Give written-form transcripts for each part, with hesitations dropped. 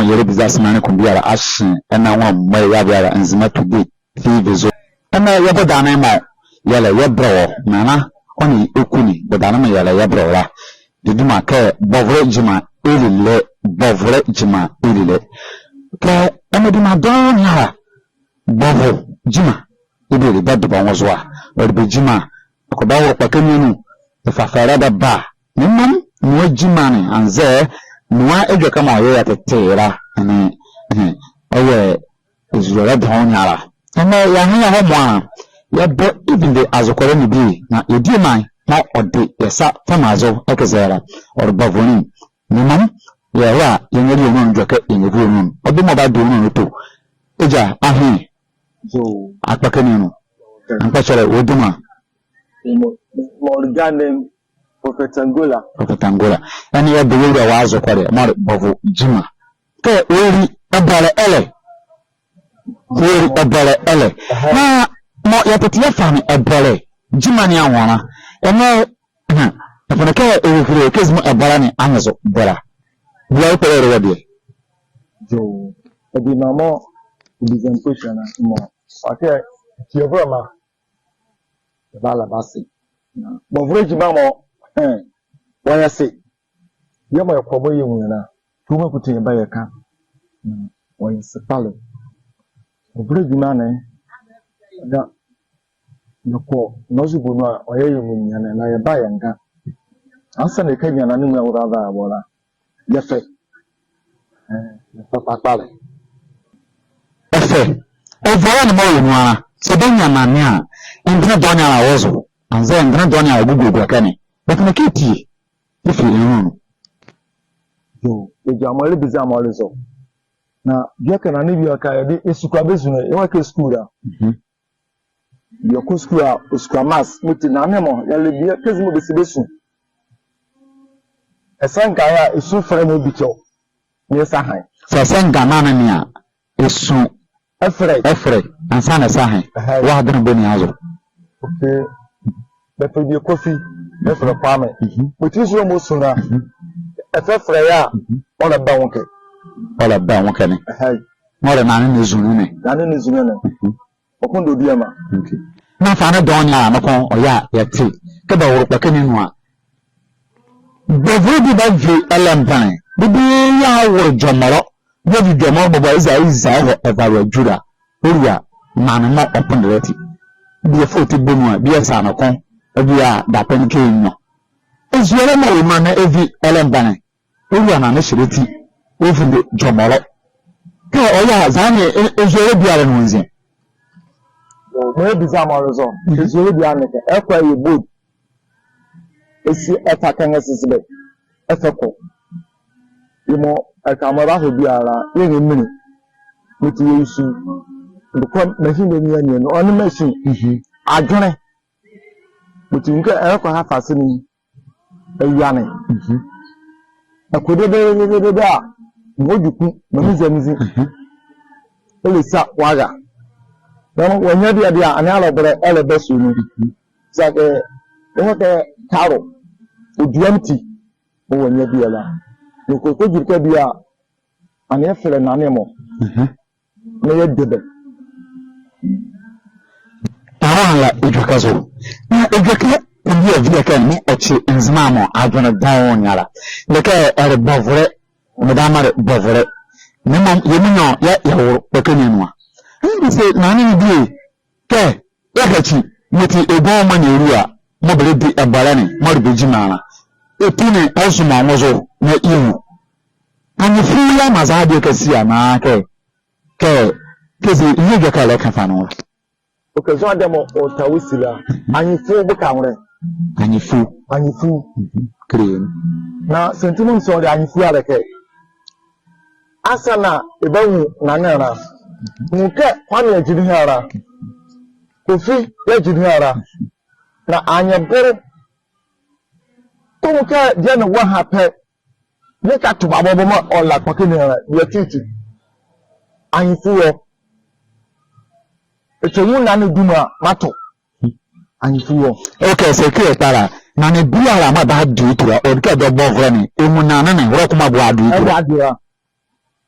yere business man ko biara ahye na won mai ya biara nzima today tv zo na ya bodana ma yala ya bro nana oni ekuni bodana ma yala ya bro la diduma ka bovre jima elile bovre jima elile ka amadi ma don ya bovo jima ibele daddo ba wozwa wadbe jima ko dawo pa kanyenu fafara da ba nimam no jima ni anze no ejo kama ya tetera ani oye izura don yara na ya ha mo ya bo even the azokore ni bi na edi man na ode yesa famazo ekezera or bavoni nimam ya wa yenyeri onu njoke yenyeri onu obi mo ba do onu to eja ahi so akpakani no anka chere oduma Morgan Prophet Angola ani ya do wura wa azokore mar bavo jima ke ori abale ele na mo ya tetia fami ebole jima ni awona ene afana ka ehuru kezmo ebara ni anzo bora bia ko ere wadi jo ebi mamo presentation mo ake ti obama bala basi bo vreji mamo waya se yemo ekobo yemu na tuma kutin ba yeka waya se pale vreji mane da yoko nozubu no oye yemu nyane na ye ba yanga ansa ne kanya na nemu awura ba abola yefe papa efe ovara ni mo yenu so benya mame a ndra donya la wozo anze ndra donya la gugu kwa kane bakana kiti ifi enu yo eja amale biza amale so na bia kana ne bia ka yede esukwa bezunu e wa ke school a yo ko school a esukwa mass muti na memo ya le bia kezimo besibesu esanka ya esu fere no bicho ni sahan sasenga nana ni a esu efre ansana sahan wa hadana boni azo okay beto bi kofi efre kwame muti so mo sura efre ya ona ba wonke ni more nana ni zunu ni okundo diama okay na fa na donya na kon oya yati ke ba woro pakani no a bovodi ba vi elampan bibi ya woro jomoro bovodi jomoro bobo iza ho evaru jura oria manu mo opondreti bi foti bonu a bi esa na kon obi a da pen ke no ezuere mo ma na evi elampan oria na na shireti ofundo jomoro ke oya zane ezuere biare no nze mo biza mo rezo ezuere biare ke ekwa ye boat esi etakan esisibe efeko imo akamara ho biara yenye mini miti yesu ndukọ machine ni anya no on machine adwene miti nke ekwa ha fase ni ewiane akodede a moduku mamizamizi elisa waga na wanya dia ani alobere elebesu ni zake ehoke karo oduamti wanya dia la nko jirka dia ani efere na nemo na ye debe tawala ejukazo na ejuka ndiye vile kan ni ochi nzimamo adwana dawo nyala leke ere bovre madamare bovre nimo yeminyo ya woro pekenenwa ndise nani ndi ke yakachi muti ego manyeruwa mobile di abarani morbe jimana etine osuma mozo na iwu ani fuya mazade kasia na ke kezi yega kala kafano okay so ademo otawisila anyifu buka nwere anyifu kreen na sentiment so de anyifu aleke asana ebawu na nara nke kwame ejiri ara kofi ejiri ara na anyabere to ka dia na wa hape ne ka to babo ma ola pakene ara ye titi anyifu wo etemu na ne duma mato anyifu wo okay secret para na ne biara ma ba du tura o ka do bovre ni emu na na ne woro kuma bo adu tura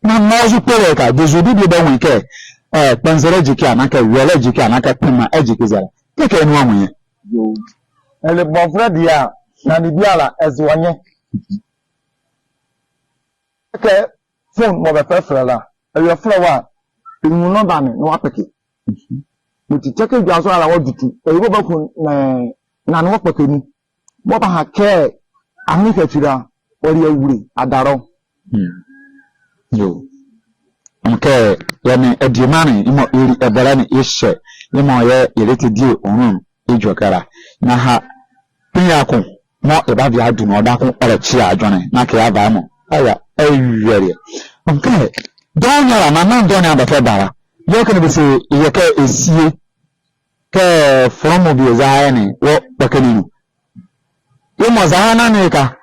na mozu pereka dezudi bi ba wike pensere jiki anaka wele jiki anaka pema ejiki zara keke enu amunye yo ele bonfra dia na ni biala ezwanye ke phone mo be fefre la e fre wa inu no ba me no apeke mo ti cheke gwa so ala wo dutu e bo ba kun na no apeke ni mo ba ha ke ani ke tira ori awure adaro yo nke yani ediemani imo iri eberani ishe imo ye ireti di onun ijokara na ha pinyako mo ebabi adu no da kun erechi adwone na ke aba mo aya eyere nke donyara na donya ba fe bara yo kan bi se ye ka esie ke from obi zaani wo bakani yo mo zaana ne ka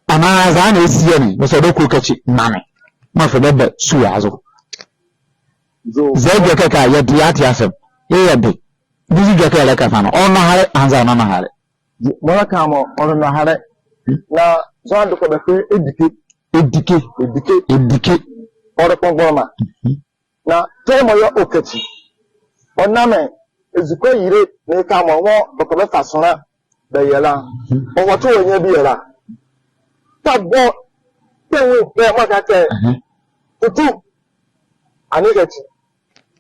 ana zaana esie ne bo so do ku kachi nane ma fe bebe su azo zege kaka ya diati asem ye be bizi joke ala ka fano ono hare anza na hare mo ka mo ono hare na so ndo ko be edike oro pongoma na temo yo okachi ona me ezukọ yire na ka mo wo ko be fasona be yela o wo to yen bi yela ta bo tewo be ma ka te tutu anigeti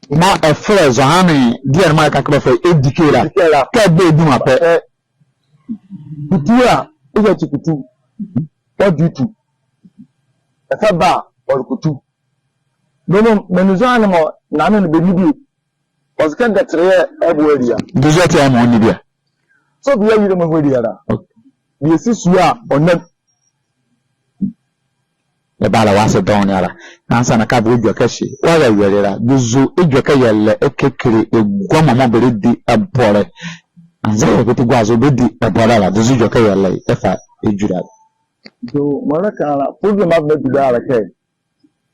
ma efre zohane dier ma ka kba fe edikela ka be du ma pe kutua e ti kutu o dutu e fa ba o kutu no menuzo animo na me no be nibi o se kan da tre e bo area duzo te am oni bia so bi yire mo hodi ara bi esisu a onam le bala wase don yara nansa na ka bo dwa kashi wala yerera duzo edwa ka yelle ekekere egwama mo bere di abore anza ye beti gwazo be di abore la duzo dwa ka yelle efa ejura do mara kala problem abbe bi dara ke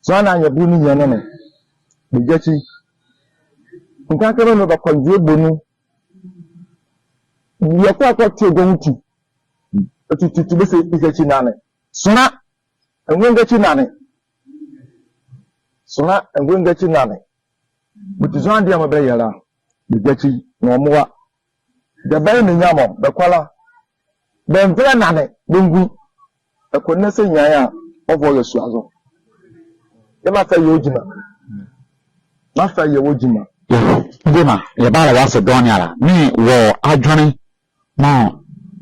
so na anya bu ni nyane ne bi jachi nka kero no ba konje bonu ye kwa ti ogontu tutu be se bi jachi nane sona enwengachi nane butuzo andi amabe yara bi jachi no mowa de bayi ni nyamo be kwala be mfra nane bengu ekonna se nyaya ofo yesu azo e ma fa yojima Dima, yabara wase donyara. Mi wo adwani na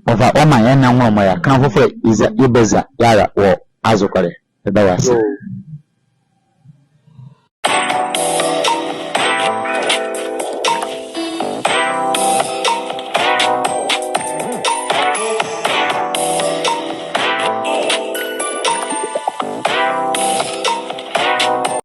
ova oma yana ngoma ya kan fofo iza ibeza yara wo azokare. Eda wase.